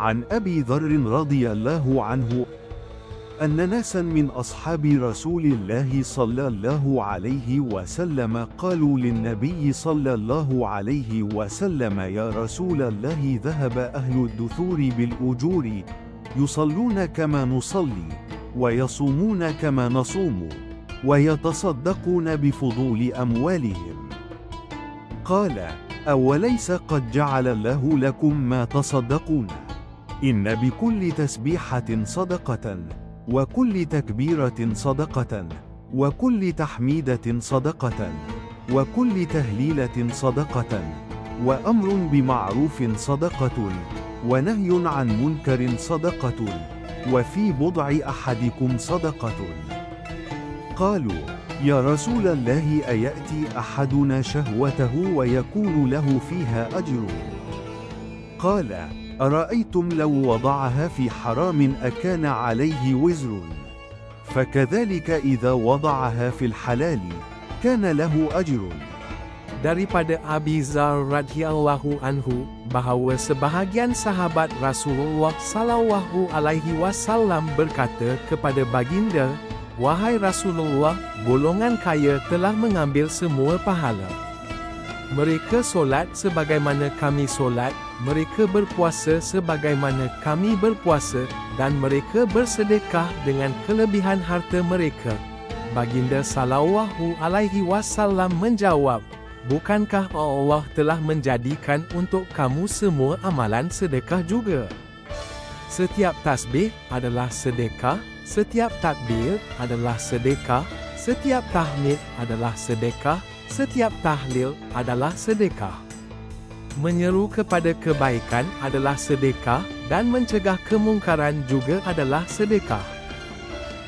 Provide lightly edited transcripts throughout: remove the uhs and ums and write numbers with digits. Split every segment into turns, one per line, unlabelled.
عن أبي ذر رضي الله عنه أن ناسا من أصحاب رسول الله صلى الله عليه وسلم قالوا للنبي صلى الله عليه وسلم: يا رسول الله، ذهب أهل الدثور بالأجور، يصلون كما نصلي، ويصومون كما نصوم، ويتصدقون بفضول أموالهم. قال: أوليس قد جعل الله لكم ما تصدقون؟ إن بكل تسبيحة صدقة، وكل تكبيرة صدقة، وكل تحميدة صدقة، وكل تهليلة صدقة، وأمر بمعروف صدقة، ونهي عن منكر صدقة، وفي بضع أحدكم صدقة. قالوا: يا رسول الله، أيأتي أحدنا شهوته ويكون له فيها أجر؟ قال: أرأيتم لو وضعها في حرام أكان عليه وزر؟ فكذلك إذا وضعها في الحلال كان له أجر.
Daripada Abi Dzar radhiyallahu anhu, bahawa sebahagian sahabat Rasulullah sallallahu alaihi wasallam berkata kepada baginda, "Wahai Rasulullah, golongan kaya telah mengambil semua pahala. Mereka solat sebagaimana kami solat, mereka berpuasa sebagaimana kami berpuasa, dan mereka bersedekah dengan kelebihan harta mereka." Baginda sallallahu alaihi wasallam menjawab, "Bukankah Allah telah menjadikan untuk kamu semua amalan sedekah juga? Setiap tasbih adalah sedekah, setiap takbir adalah sedekah, setiap tahmid adalah sedekah, setiap tahlil adalah sedekah. Menyeru kepada kebaikan adalah sedekah, dan mencegah kemungkaran juga adalah sedekah.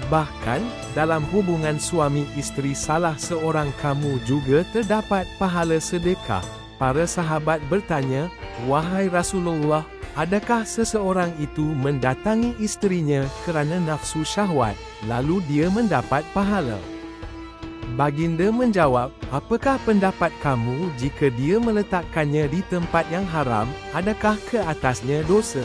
Bahkan, dalam hubungan suami isteri salah seorang kamu juga terdapat pahala sedekah." Para sahabat bertanya, "Wahai Rasulullah, adakah seseorang itu mendatangi isterinya kerana nafsu syahwat, lalu dia mendapat pahala?" Baginda menjawab, "Apakah pendapat kamu jika dia meletakkannya di tempat yang haram, adakah ke atasnya dosa?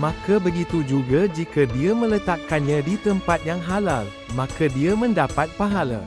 Maka begitu juga jika dia meletakkannya di tempat yang halal, maka dia mendapat pahala."